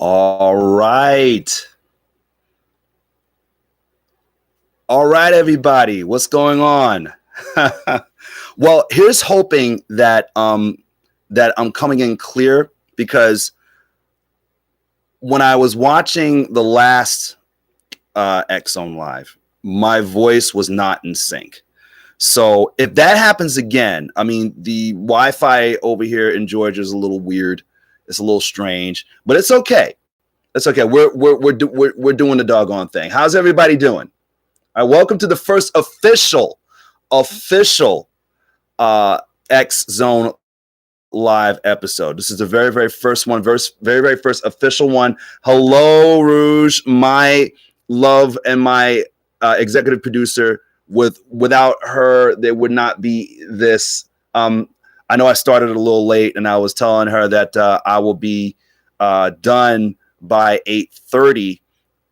All right. All right, everybody. What's going on? Well, here's hoping that I'm coming in clear, because when I was watching the last X XONE live, my voice was not in sync. So if that happens again, I mean, the Wi-Fi over here in Georgia is a little weird. It's a little strange, but it's okay. It's okay. We're doing the doggone thing. How's everybody doing? All right, welcome to the first official X XONE live episode. This is the very first one, very first official one. Hello, Rouge, my love and my executive producer. Without her, there would not be this. I know I started a little late, and I was telling her that I will be done by 8:30.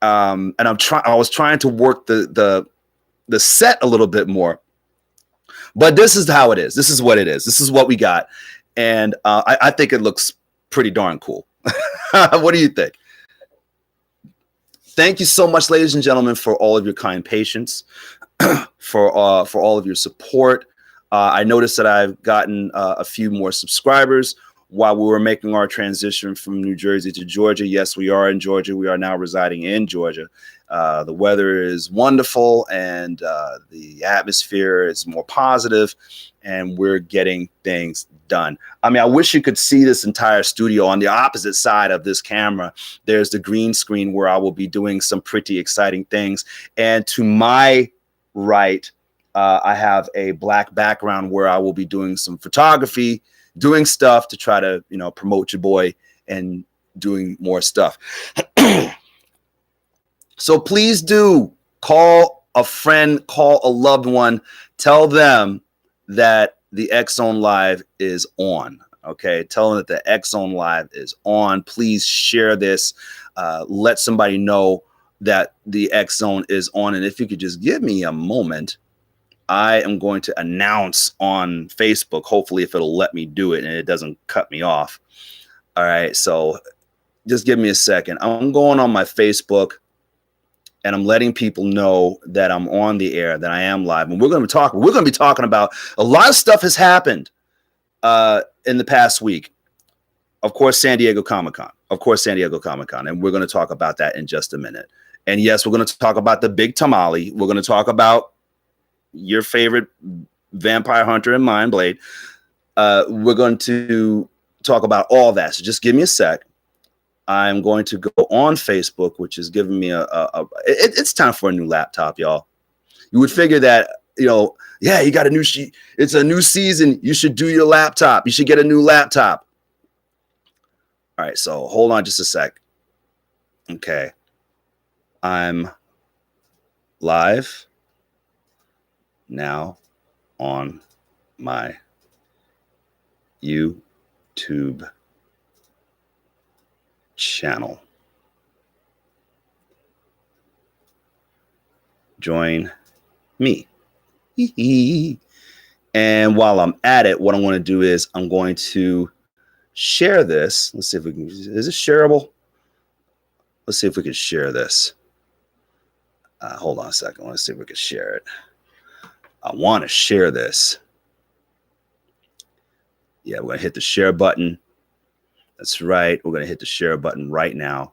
And I was trying to work the set a little bit more, but this is how it is. This is what it is. This is what we got. And I think it looks pretty darn cool. What do you think? Thank you so much, ladies and gentlemen, for all of your kind patience, for all of your support. I noticed that I've gotten a few more subscribers while we were making our transition from New Jersey to Georgia. Yes, we are in Georgia. We are now residing in Georgia. The weather is wonderful, and the atmosphere is more positive, and we're getting things done. I mean, I wish you could see this entire studio. On the opposite side of this camera, there's the green screen where I will be doing some pretty exciting things. And to my right, I have a black background where I will be doing some photography, doing stuff to try to, promote your boy and doing more stuff. So please do call a friend, call a loved one, tell them that the X XONE live is on. Okay, tell them that the X XONE live is on. Please share this. Let somebody know that the X XONE is on. And if you could just give me a moment, I am going to announce on Facebook, hopefully, if it'll let me do it and it doesn't cut me off. All right, so just give me a second. I'm going on my Facebook, and I'm letting people know that I'm on the air, that I am live. And we're going to be talking about a lot of stuff has happened in the past week. Of course, San Diego Comic-Con. And we're going to talk about that in just a minute. And yes, we're going to talk about the big tamale. We're going to talk about your favorite vampire hunter and mind blade. We're going to talk about all that. So just give me a sec. I'm going to go on Facebook, which is giving me it's time for a new laptop, y'all. You would figure that, yeah, you got a new sheet. It's a new season. You should do your laptop. You should get a new laptop. All right. So hold on just a sec. Okay. I'm live now on my YouTube channel. Join me. And while I'm at it, what I'm going to do is I'm going to share this. Let's see if we can. Is it shareable? Let's see if we can share this. Hold on a second. Let's see if we can share it. I want to share this. Yeah, we're going to hit the share button. That's right. We're going to hit the share button right now.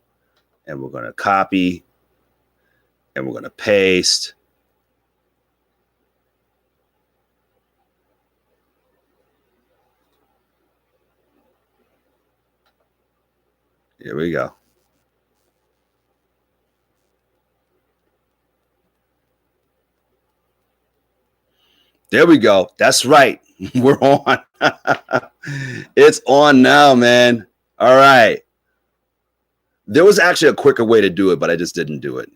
And we're going to copy. And we're going to paste. Here we go. There we go. That's right. We're on. It's on now, man. All right. There was actually a quicker way to do it, but I just didn't do it.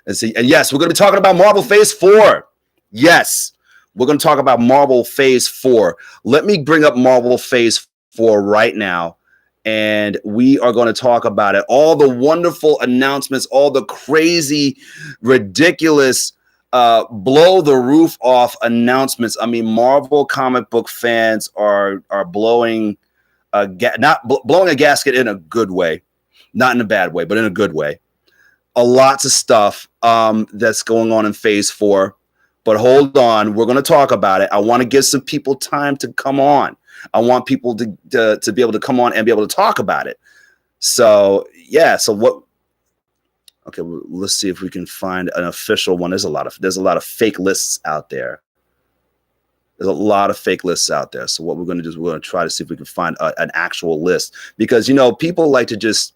And yes, we're going to be talking about Marvel Phase 4. Yes, we're going to talk about Marvel Phase 4. Let me bring up Marvel Phase 4 right now, and we are going to talk about it. All the wonderful announcements, all the crazy, ridiculous, blow the roof off announcements. I mean, Marvel comic book fans are blowing blowing a gasket in a good way. not in a bad way, but in a good way. Lots of stuff that's going on in phase 4. But hold on, we're going to talk about it. I want to give some people time to come on. I want people to be able to come on and be able to talk about it. So yeah, so what? Okay, well, let's see if we can find an official one. There's a lot of fake lists out there. There's a lot of fake lists out there. So what we're going to do is we're going to try to see if we can find an actual list, because people like to just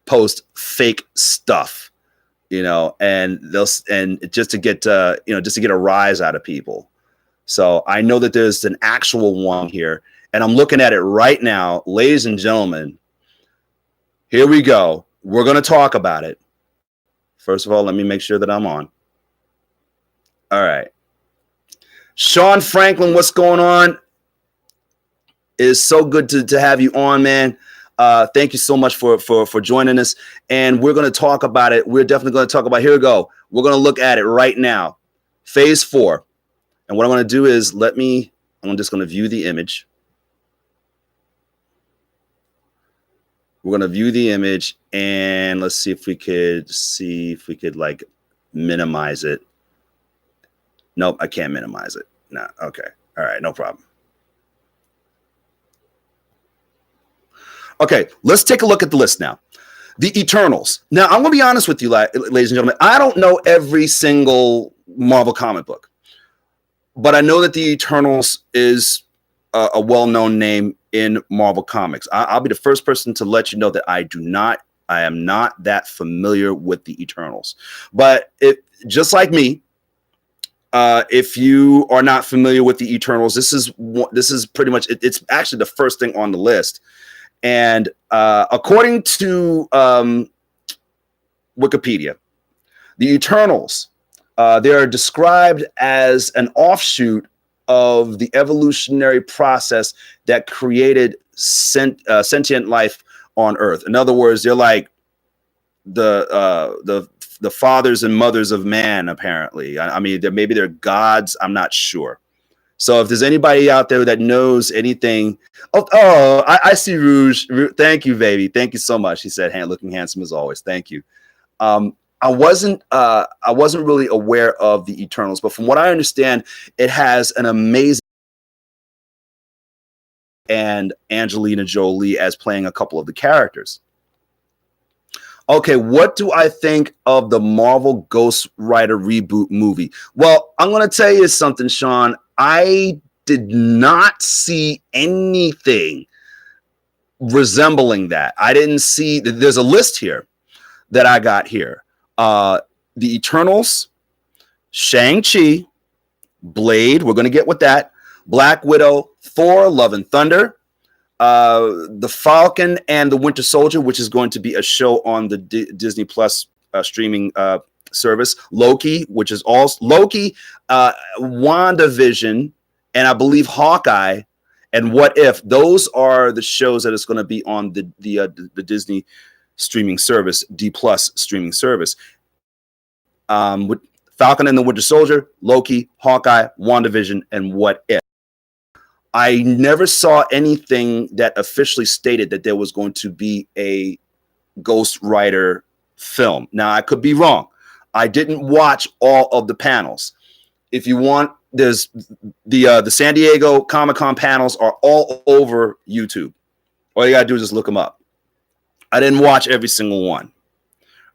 post fake stuff, and just to get just to get a rise out of people. So I know that there's an actual one here, and I'm looking at it right now, ladies and gentlemen. Here we go. We're going to talk about it. First of all, let me make sure that I'm on. All right. Sean Franklin, what's going on? It is so good to have you on, man. Thank you so much for joining us. And we're going to talk about it. We're definitely going to talk about, here we go. We're going to look at it right now. Phase 4. And what I'm going to do is I'm just going to view the image. We're going to view the image, and let's see if we could like minimize it. Nope, I can't minimize it. No, okay. All right, no problem. Okay, let's take a look at the list now. The Eternals. Now, I'm going to be honest with you, ladies and gentlemen. I don't know every single Marvel comic book, but I know that the Eternals is a well-known name in Marvel Comics. I'll be the first person to let you know that I am not that familiar with the Eternals. But just like me, if you are not familiar with the Eternals, this is pretty much it's actually the first thing on the list. And according to Wikipedia, the Eternals, they are described as an offshoot of the evolutionary process that created sentient life on Earth. In other words, they're like the fathers and mothers of man, apparently. I mean, maybe they're gods. I'm not sure. So if there's anybody out there that knows anything, I see Rouge. Thank you, baby. Thank you so much. He said, looking handsome as always. Thank you. I wasn't really aware of the Eternals, but from what I understand, it has an amazing and Angelina Jolie as playing a couple of the characters. Okay, what do I think of the Marvel Ghost Rider reboot movie? Well, I'm going to tell you something, Sean. I did not see anything resembling that. I didn't see. There's a list here that I got here. The Eternals, Shang-Chi, Blade, we're going to get with that, Black Widow, Thor, Love and Thunder, The Falcon and the Winter Soldier, which is going to be a show on the Disney Plus streaming service, Loki, which is also Loki, WandaVision, and I believe Hawkeye, and What If. Those are the shows that is going to be on the Disney streaming service, D Plus streaming service. With Falcon and the Winter Soldier, Loki, Hawkeye, WandaVision, and What If. I never saw anything that officially stated that there was going to be a Ghost Rider film. Now, I could be wrong. I didn't watch all of the panels. If you want, there's the San Diego Comic-Con panels are all over YouTube. All you got to do is just look them up. I didn't watch every single one.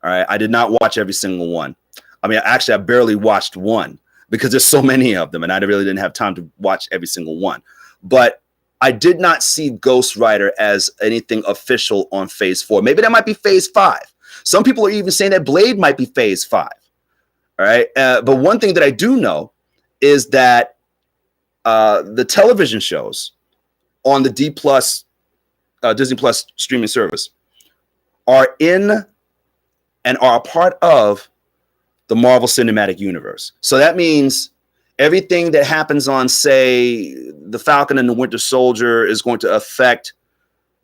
All right. I did not watch every single one. I mean, actually, I barely watched one because there's so many of them and I really didn't have time to watch every single one. But I did not see Ghost Rider as anything official on phase 4. Maybe that might be phase 5. Some people are even saying that Blade might be phase 5. All right. But one thing that I do know is that the television shows on the Disney Plus streaming service are in and are a part of the Marvel Cinematic Universe. So that means everything that happens on, say, the Falcon and the Winter Soldier is going to affect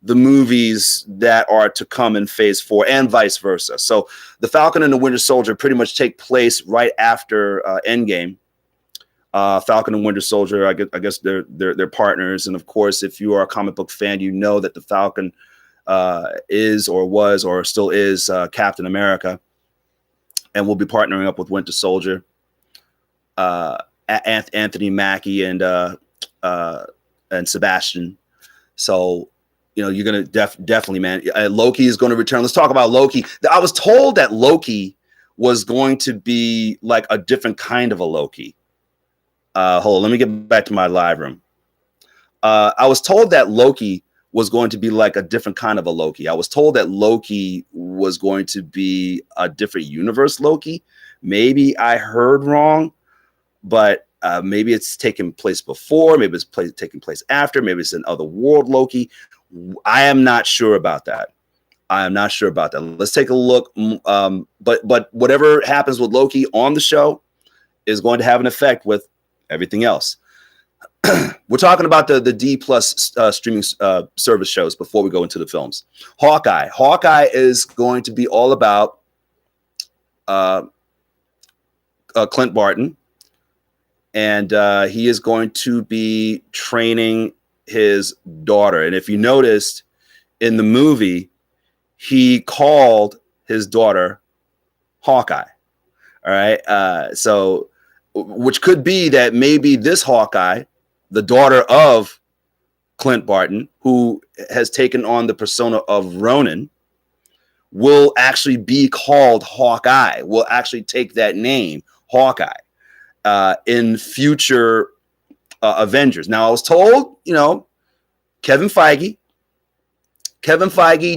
the movies that are to come in phase 4 and vice versa. So the Falcon and the Winter Soldier pretty much take place right after Endgame. Falcon and Winter Soldier, I guess they're partners. And of course, if you are a comic book fan, you know that the Falcon is or was or still is Captain America, and we'll be partnering up with Winter Soldier, Anthony Mackie, and Sebastian. So, you know, you're gonna definitely, man. Loki is going to return. Let's talk about Loki. I was told that Loki was going to be like a different kind of a Loki. Hold on, let me get back to my live room. I was told that Loki was going to be like a different kind of a Loki. I was told that Loki was going to be a different universe Loki. Maybe I heard wrong, but maybe it's taking place before, maybe it's taking place after, maybe it's an other world Loki. I am not sure about that. Let's take a look. But whatever happens with Loki on the show is going to have an effect with everything else. We're talking about the D plus streaming service shows before we go into the films. Hawkeye is going to be all about Clint Barton, and he is going to be training his daughter. And if you noticed in the movie, he called his daughter Hawkeye. All right. So, which could be that maybe this Hawkeye, the daughter of Clint Barton, who has taken on the persona of Ronin, will actually be called Hawkeye, will actually take that name, Hawkeye, in future Avengers. Now, I was told, you know, Kevin Feige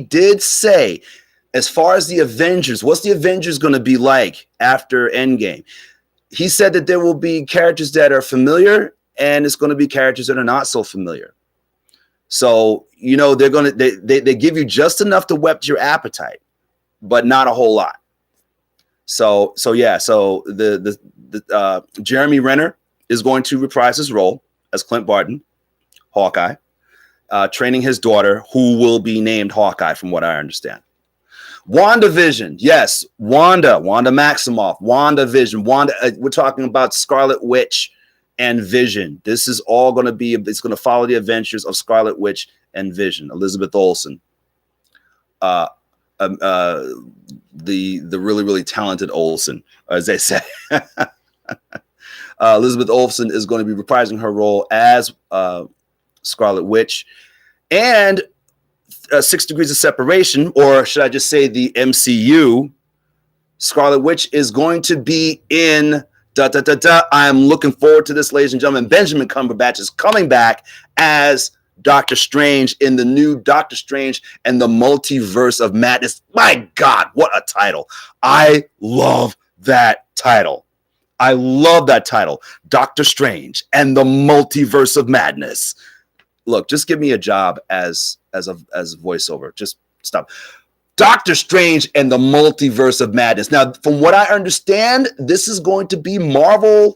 did say, as far as the Avengers, what's the Avengers going to be like after Endgame? He said that there will be characters that are familiar, and it's going to be characters that are not so familiar. So, you know, they give you just enough to whet your appetite, but not a whole lot. So yeah. So the Jeremy Renner is going to reprise his role as Clint Barton, Hawkeye, training his daughter, who will be named Hawkeye, from what I understand. WandaVision, yes, Wanda Maximoff, WandaVision, we're talking about Scarlet Witch and Vision. This is all going to be, it's going to follow the adventures of Scarlet Witch and Vision. Elizabeth Olsen, the really, really talented Olsen, as they say. Elizabeth Olsen is going to be reprising her role as Scarlet Witch. And 6 Degrees of Separation, or should I just say the MCU, Scarlet Witch is going to be in I am looking forward to this, ladies and gentlemen. Benjamin Cumberbatch is coming back as Doctor Strange in the new Doctor Strange and the Multiverse of Madness. My God, what a title. I love that title. Doctor Strange and the Multiverse of Madness. Look, just give me a job as a voiceover. Just stop. Doctor Strange and the Multiverse of Madness. Now, from what I understand, this is going to be Marvel's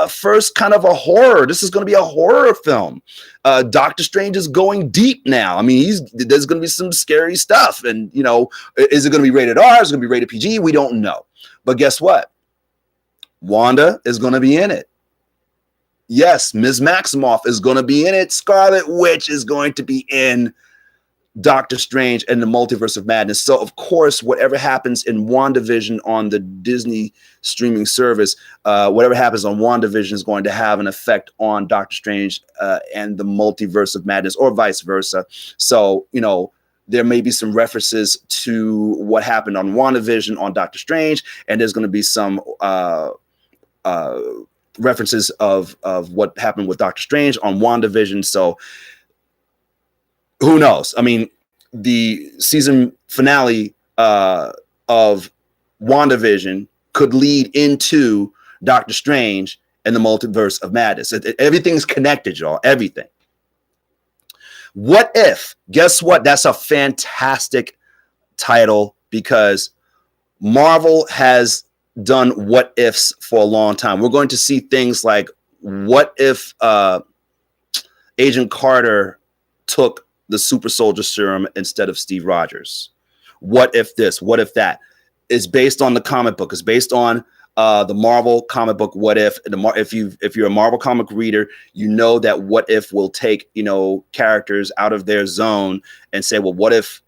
first kind of a horror. This is going to be a horror film. Doctor Strange is going deep now. I mean, there's going to be some scary stuff. And, you know, is it going to be rated R? Is it going to be rated PG? We don't know. But guess what? Wanda is going to be in it. Yes, Ms. Maximoff is going to be in it. Scarlet Witch is going to be in Doctor Strange and the Multiverse of Madness. So, of course, whatever happens in WandaVision on the Disney streaming service, whatever happens on WandaVision is going to have an effect on Doctor Strange and the Multiverse of Madness, or vice versa. So, you know, there may be some references to what happened on WandaVision on Doctor Strange, and there's going to be some references of what happened with Doctor Strange on WandaVision. So who knows? I mean, the season finale of WandaVision could lead into Doctor Strange and the Multiverse of Madness. Everything's connected, y'all. Everything. What if? Guess what? That's a fantastic title, because Marvel has done what ifs for a long time. We're going to see things like, what if Agent Carter took the super soldier serum instead of Steve Rogers? What if this? What if that? It's based on the comic book. It's based on the Marvel comic book What If. If you're a Marvel comic reader, you know that What If will take, you know, characters out of their zone and say, well, what if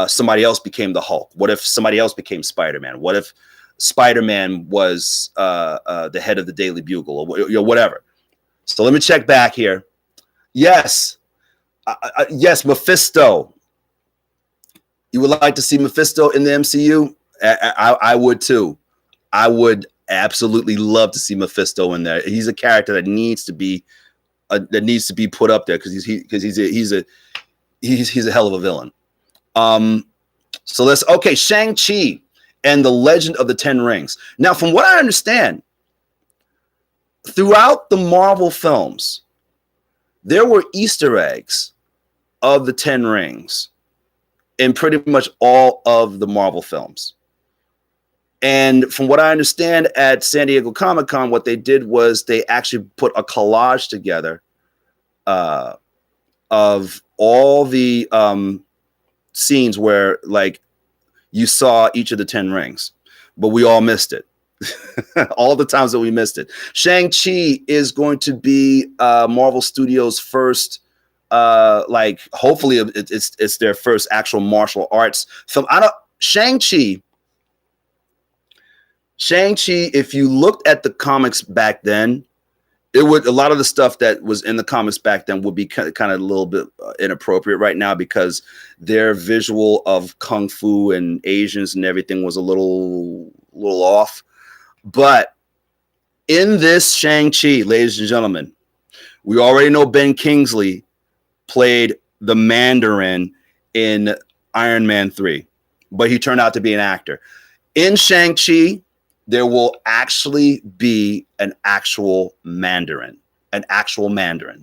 somebody else became the Hulk? What if somebody else became Spider-Man? What if Spider-Man was the head of the Daily Bugle, or, you know, whatever. So let me check back here. Yes, yes, Mephisto. You would like to see Mephisto in the MCU? I would too. I would absolutely love to see Mephisto in there. He's a character that needs to be put up there because he's a hell of a villain. So Shang-Chi and the Legend of the Ten Rings. Now, from what I understand, throughout the Marvel films, there were Easter eggs of the Ten Rings in pretty much all of the Marvel films. And from what I understand at San Diego Comic-Con, what they did was they actually put a collage together of all the scenes where, like, you saw each of the 10 rings, but we all missed it. All the times that we missed it. Shang-Chi is going to be Marvel Studios' first, hopefully it's their first actual martial arts film. Shang-Chi, if you looked at the comics back then, a lot of the stuff that was in the comics back then would be kind of a little bit inappropriate right now because their visual of Kung Fu and Asians and everything was a little off. But in this Shang-Chi, ladies and gentlemen, we already know Ben Kingsley played the Mandarin in Iron Man 3, but he turned out to be an actor. In Shang-Chi, there will actually be an actual Mandarin.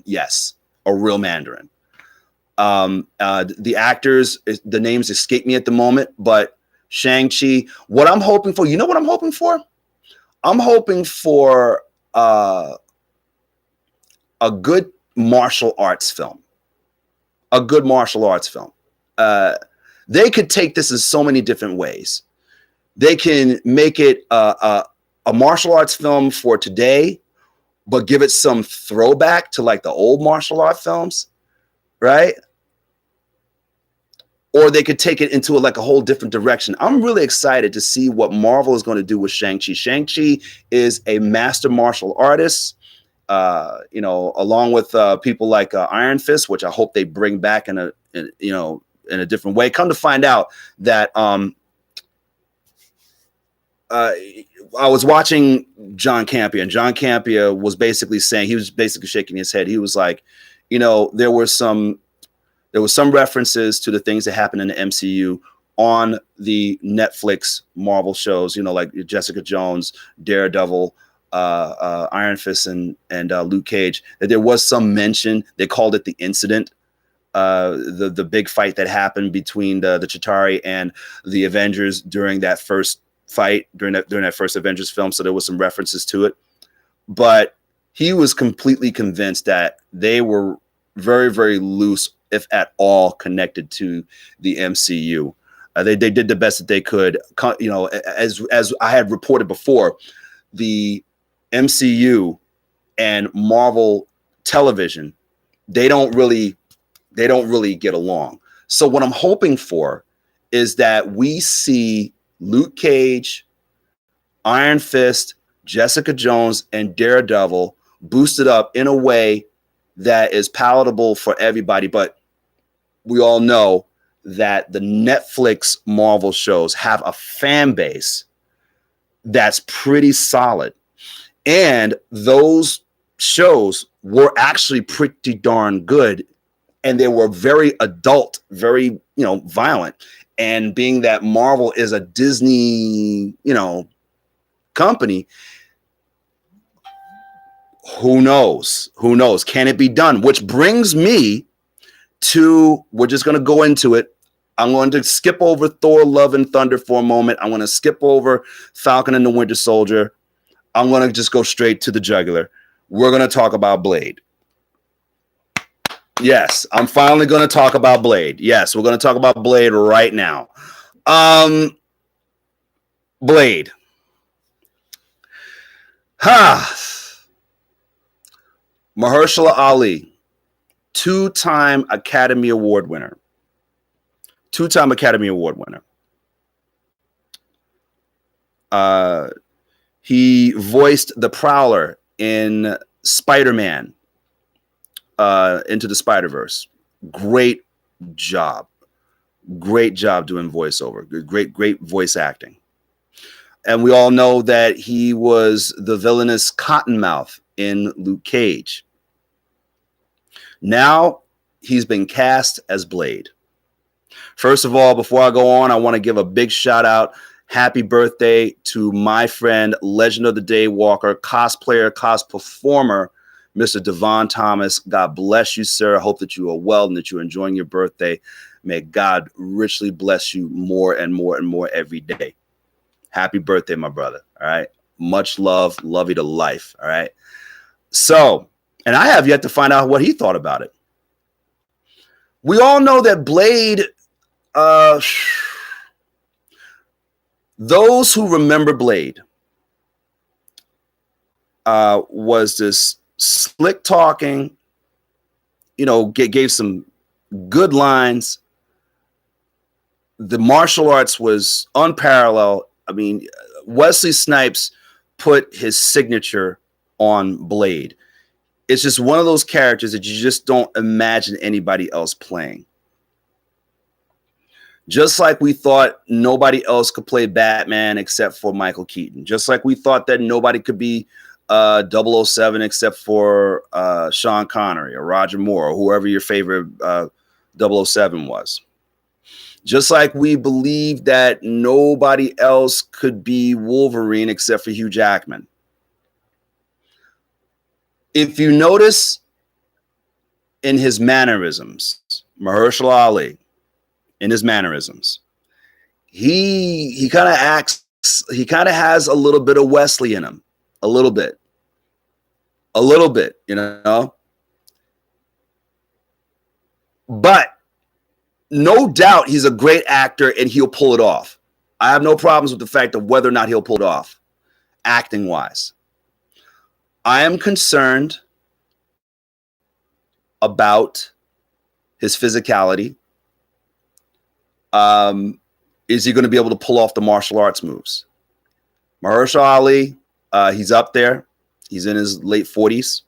Yes, a real Mandarin. The actors, the names escape me at the moment, but Shang-Chi, what I'm hoping for, you know what I'm hoping for? I'm hoping for a good martial arts film. They could take this in so many different ways. They can make it a martial arts film for today, but give it some throwback to like the old martial art films, right? Or they could take it into a whole different direction. I'm really excited to see what Marvel is going to do with Shang-Chi. Shang-Chi is a master martial artist, along with people like Iron Fist, which I hope they bring back in a different way. Come to find out that I was watching John Campea, and John Campea was basically saying, he was basically shaking his head. He was like, there were some references to the things that happened in the MCU on the Netflix Marvel shows, like Jessica Jones, Daredevil, Iron Fist, and Luke Cage, that there was some mention. They called it the incident, the big fight that happened between the Chitauri and the Avengers during that first fight, during that first Avengers film. So there was some references to it, but he was completely convinced that they were very, very loose, if at all, connected to the MCU. They did the best that they could. As I had reported before, the MCU and Marvel television, they don't really get along. So what I'm hoping for is that we see Luke Cage, Iron Fist, Jessica Jones, and Daredevil boosted up in a way that is palatable for everybody. But we all know that the Netflix Marvel shows have a fan base that's pretty solid. And those shows were actually pretty darn good. And they were very adult, very, violent. And being that Marvel is a Disney, company, who knows? Can it be done? Which brings me to, we're just going to go into it. I'm going to skip over Thor, Love and Thunder for a moment. I'm going to skip over Falcon and the Winter Soldier. I'm going to just go straight to the jugular. We're going to talk about Blade. Yes, I'm finally going to talk about Blade. Yes, we're going to talk about Blade right now. Blade. Ha! Mahershala Ali, two-time Academy Award winner. Two-time Academy Award winner. He voiced the Prowler in Spider-Man, Into the Spider-Verse. Great job. Great job doing voiceover. Great voice acting. And we all know that he was the villainous Cottonmouth in Luke Cage. Now he's been cast as Blade. First of all, before I go on, I want to give a big shout out. Happy birthday to my friend, Legend of the Day Walker, cosplayer, performer, Mr. Devon Thomas. God bless you, sir. I hope that you are well and that you're enjoying your birthday. May God richly bless you more and more and more every day. Happy birthday, my brother. All right. Much love. Love you to life. All right. So, and I have yet to find out what he thought about it. We all know that Blade, those who remember Blade, was this slick talking, gave some good lines. The martial arts was unparalleled. I mean, Wesley Snipes put his signature on Blade. It's just one of those characters that you just don't imagine anybody else playing. Just like we thought nobody else could play Batman except for Michael Keaton. Just like we thought that nobody could be 007 except for Sean Connery or Roger Moore or whoever your favorite 007 was. Just like we believed that nobody else could be Wolverine except for Hugh Jackman. If you notice in his mannerisms, Mahershala Ali, in his mannerisms, he kind of acts, he kind of has a little bit of Wesley in him. A little bit, But no doubt he's a great actor and he'll pull it off. I have no problems with the fact of whether or not he'll pull it off, acting wise. I am concerned about his physicality. Is he going to be able to pull off the martial arts moves? Mahershala Ali, he's up there. He's in his late 40s.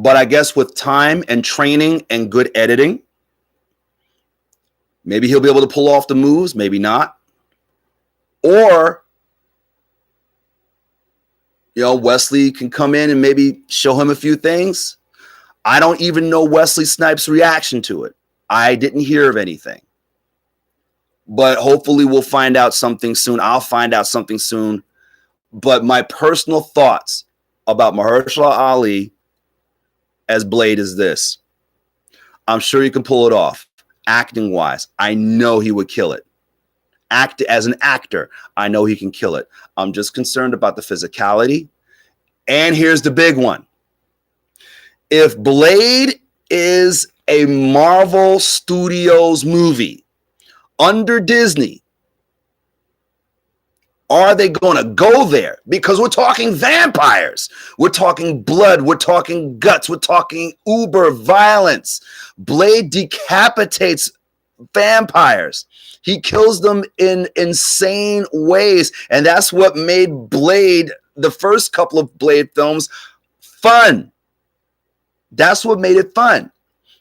But I guess with time and training and good editing, maybe he'll be able to pull off the moves, maybe not. Or, Wesley can come in and maybe show him a few things. I don't even know Wesley Snipes' reaction to it. I didn't hear of anything. But hopefully we'll find out something soon. I'll find out something soon. But my personal thoughts about Mahershala Ali as Blade is this. I'm sure he can pull it off. Acting wise, I know he would kill it. As an actor, I know he can kill it. I'm just concerned about the physicality. And here's the big one. If Blade is a Marvel Studios movie under Disney, are they going to go there? Because we're talking vampires. We're talking blood. We're talking guts. We're talking uber violence. Blade decapitates vampires. He kills them in insane ways. And that's what made Blade, the first couple of Blade films, fun. That's what made it fun.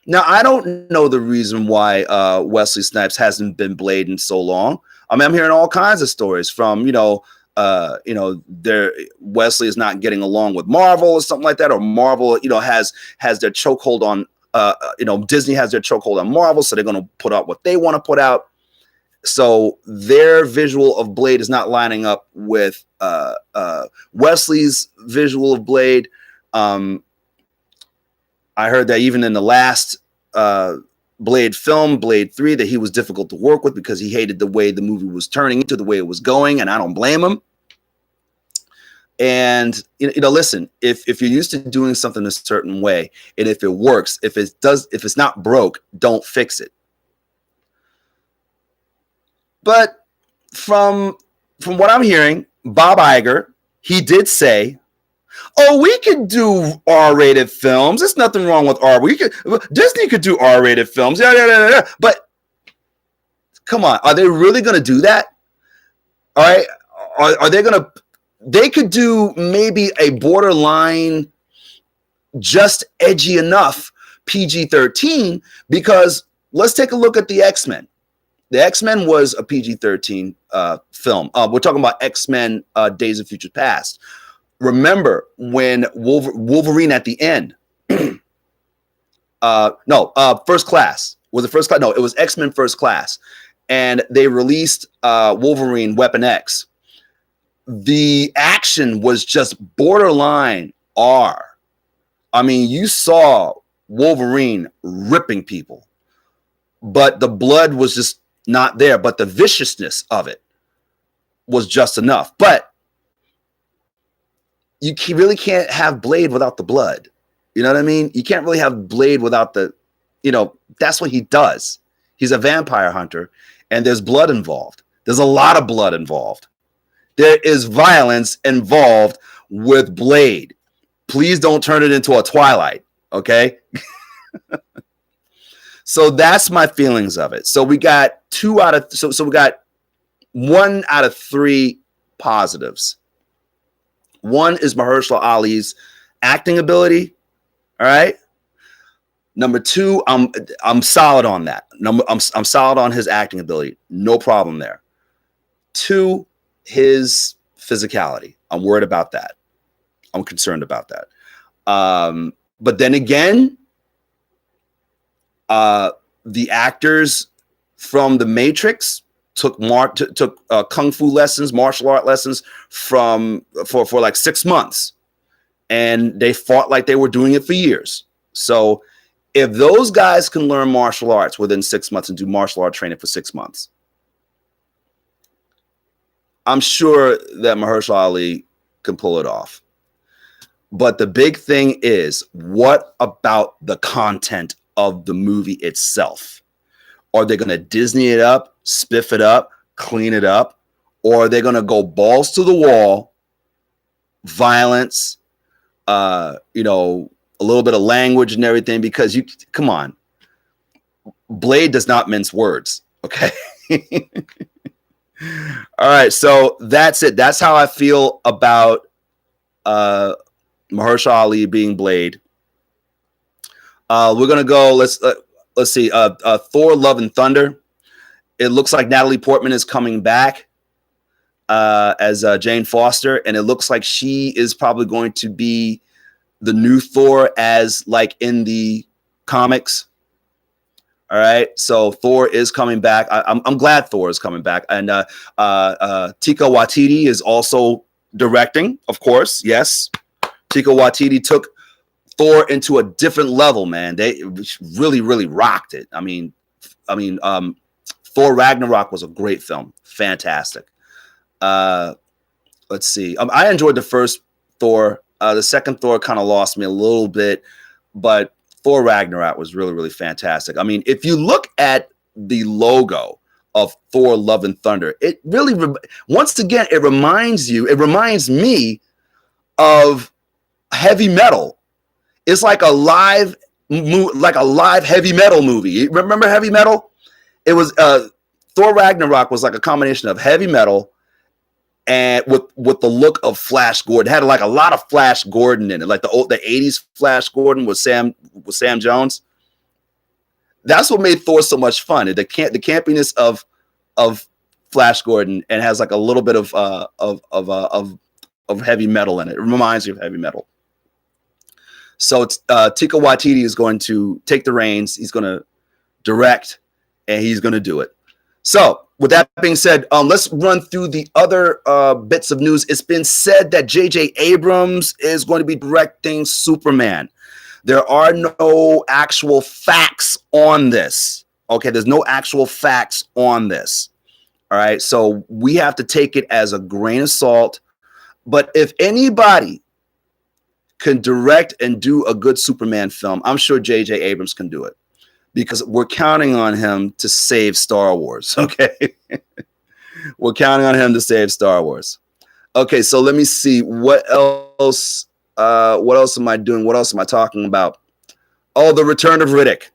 Now, I don't know the reason why Wesley Snipes hasn't been Blade in so long. I mean, I'm hearing all kinds of stories from, Wesley is not getting along with Marvel or something like that, or Marvel, has their chokehold on, Disney has their chokehold on Marvel, so they're going to put out what they want to put out. So their visual of Blade is not lining up with Wesley's visual of Blade. I heard that even in the last Blade film, Blade 3, that he was difficult to work with because he hated the way the movie was turning into, the way it was going, and I don't blame him. And listen, if you're used to doing something a certain way, and if it works, if it's not broke, don't fix it. But from what I'm hearing, Bob Iger, he did say, "Oh, we could do R-rated films. There's nothing wrong with R. Disney could do R-rated films." Yeah, yeah, yeah, yeah. But come on, are they really going to do that? All right, are they going to? They could do maybe a borderline, just edgy enough PG-13, because let's take a look at the X-Men. The X-Men was a PG-13 film. We're talking about X-Men Days of Future Past. Remember when Wolverine at the end, First Class. Was it First Class? No, it was X-Men First Class. And they released Wolverine Weapon X. The action was just borderline R. I mean, you saw Wolverine ripping people, but the blood was just not there. But the viciousness of it was just enough. But you really can't have Blade without the blood. You know what I mean? You can't really have Blade without the, that's what he does. He's a vampire hunter, and there's blood involved. There's a lot of blood involved. There is violence involved with Blade. Please don't turn it into a Twilight, okay? So that's my feelings of it. So we got we got 1 out of 3 positives. One is Mahershala Ali's acting ability. All right. Number 2, I'm solid on that. I'm solid on his acting ability. No problem there. 2, his physicality. I'm worried about that. I'm concerned about that. But then again, the actors from The Matrix took kung fu lessons, martial art lessons for like 6 months, and they fought like they were doing it for years. So if those guys can learn martial arts within 6 months and do martial art training for 6 months, I'm sure that Mahershala Ali can pull it off. But the big thing is, what about the content of the movie itself? Are they going to Disney it up, spiff it up, clean it up? Or are they going to go balls to the wall, violence, a little bit of language and everything? Because come on, Blade does not mince words, okay? All right, so that's it. That's how I feel about Mahershala Ali being Blade. We're gonna go. Let's see. Thor: Love and Thunder. It looks like Natalie Portman is coming back as Jane Foster, and it looks like she is probably going to be the new Thor, as like in the comics. All right, so Thor is coming back. I'm glad Thor is coming back, and Taika Waititi is also directing, of course. Yes, Taika Waititi took Thor into a different level, man. They really, really rocked it. I mean, Thor Ragnarok was a great film, fantastic. Let's see. I enjoyed the first Thor. The second Thor kind of lost me a little bit, but Thor Ragnarok was really, really fantastic. I mean, if you look at the logo of Thor: Love and Thunder, it really, once again, it reminds me of heavy metal. It's like a live heavy metal movie. Remember heavy metal? It was Thor Ragnarok was like a combination of heavy metal and with the look of Flash Gordon. It had like a lot of Flash Gordon in it, like the 80s Flash Gordon with Sam Jones. That's what made Thor so much fun. The campiness of Flash Gordon, and has like a little bit of heavy metal in it. It reminds you of heavy metal. So it's Taika Waititi is going to take the reins. He's going to direct, and he's going to do it. So with that being said, let's run through the other bits of news. It's been said that J.J. Abrams is going to be directing Superman. There are no actual facts on this. Okay, there's no actual facts on this. All right, so we have to take it as a grain of salt. But if anybody can direct and do a good Superman film, I'm sure J.J. Abrams can do it, because we're counting on him to save Star Wars, okay? We're counting on him to save Star Wars. Okay, so let me see what else. What else am I doing? What else am I talking about? Oh, the return of Riddick.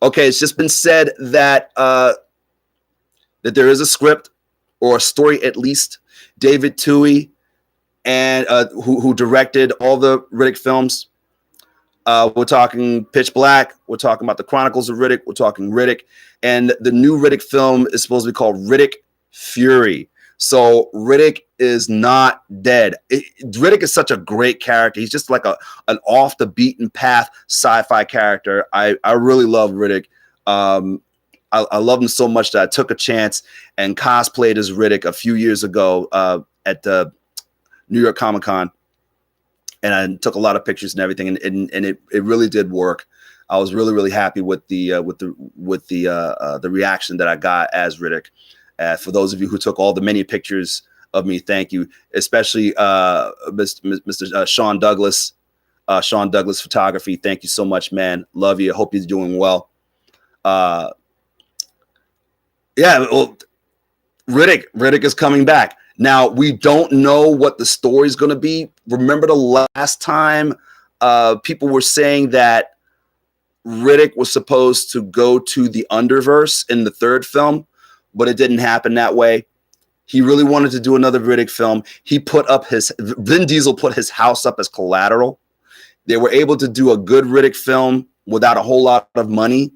Okay, it's just been said that that there is a script or a story at least. David Toohey and who directed all the Riddick films. We're talking Pitch Black. We're talking about the Chronicles of Riddick. We're talking Riddick, and the new Riddick film is supposed to be called Riddick Fury. So Riddick is not dead. Riddick is such a great character. He's just like an off the beaten path sci-fi character. I really love Riddick. I love him so much that I took a chance and cosplayed as Riddick a few years ago at the New York Comic Con, and I took a lot of pictures and everything, and it really did work. I was really happy with the reaction that I got as Riddick. For those of you who took all the many pictures of me, thank you, especially Mr. Sean Douglas Photography. Thank you so much, man. Love you. Hope you're doing well. Yeah, well, Riddick is coming back. Now, we don't know what the story is going to be. Remember the last time people were saying that Riddick was supposed to go to the Underverse in the third film, but it didn't happen that way. He really wanted to do another Riddick film. Vin Diesel put his house up as collateral. They were able to do a good Riddick film without a whole lot of money,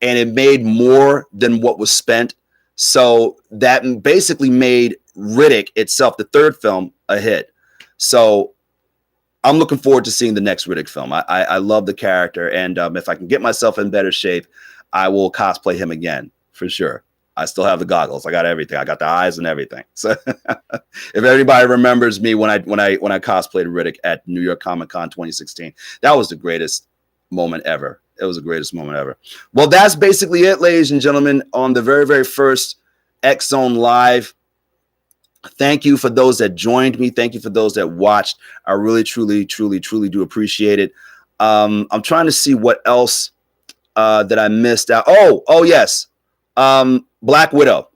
and it made more than what was spent. So that basically made Riddick itself, the third film, a hit. So I'm looking forward to seeing the next Riddick film. I love the character, and if I can get myself in better shape, I will cosplay him again for sure. I still have the goggles. I got everything. I got the eyes and everything. So if anybody remembers me when I cosplayed Riddick at New York Comic Con 2016, that was the greatest moment ever. It was the greatest moment ever. Well, that's basically it, ladies and gentlemen, on the very first X Zone Live. Thank you for those that joined me. Thank you for those that watched. I really, truly do appreciate it. I'm trying to see what else that I missed out. Oh yes. Black Widow.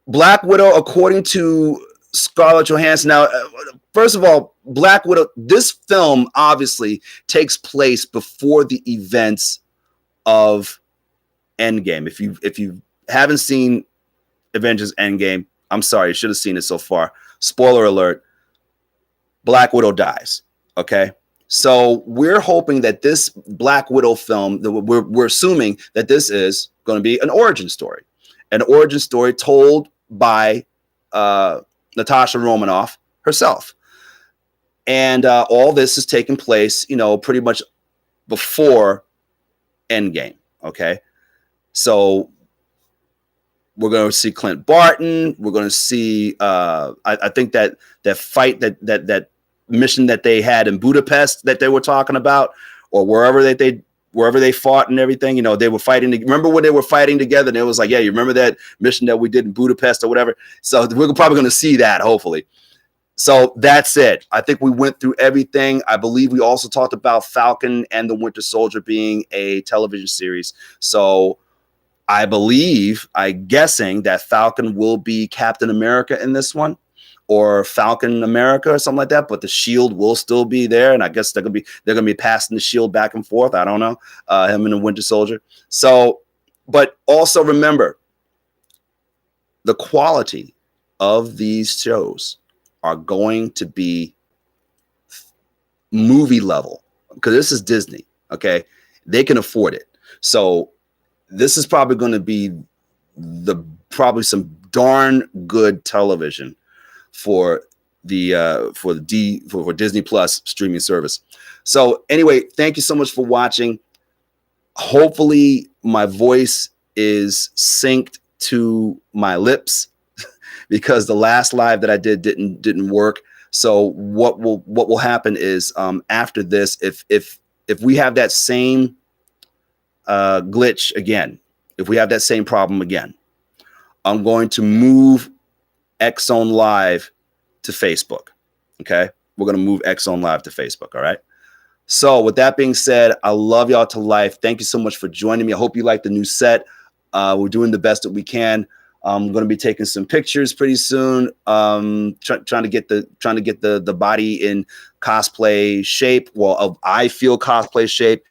Black Widow, according to Scarlett Johansson. Now, first of all, Black Widow, this film obviously takes place before the events of Endgame. If you haven't seen Avengers Endgame, I'm sorry, you should have seen it so far. Spoiler alert, Black Widow dies, okay? So we're hoping that this Black Widow film, we're assuming that this is going to be an origin story told by Natasha Romanoff herself. And all this is taking place, pretty much before Endgame, okay? So we're going to see Clint Barton. We're going to see, I think that fight, that mission that they had in Budapest that they were talking about, or wherever they fought and everything, they were fighting. Remember when they were fighting together? And it was like, yeah, you remember that mission that we did in Budapest or whatever? So we're probably going to see that, hopefully. So that's it. I think we went through everything. I believe we also talked about Falcon and the Winter Soldier being a television series. So I'm guessing that Falcon will be Captain America in this one, or Falcon America or something like that. But the shield will still be there, and I guess they're gonna be passing the shield back and forth. I don't know, him and the Winter Soldier. So, but also remember, the quality of these shows are going to be movie level, because this is Disney. Okay, they can afford it. So this is probably going to be probably some darn good television for Disney Plus streaming service. So anyway, thank you so much for watching. Hopefully my voice is synced to my lips, because the last live that I did didn't work. So what will happen is, after this, if we have that same glitch again, if we have that same problem again, I'm going to move X Zone Live to Facebook. Okay, we're going to move X Zone Live to Facebook. All right. So with that being said, I love y'all to life. Thank you so much for joining me. I hope you like the new set. We're doing the best that we can. I'm going to be taking some pictures pretty soon. Trying to get the body in cosplay shape. Well, I feel cosplay shape.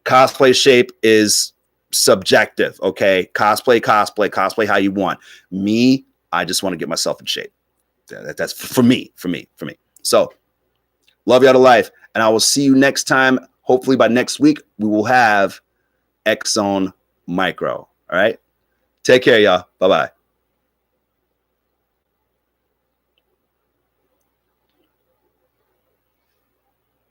Cosplay shape is subjective. Okay, cosplay how you want. Me, I just want to get myself in shape. That's for me. So love y'all to life, and I will see you next time. Hopefully by next week we will have X XONE Micro. All right. Take care, y'all. Bye-bye.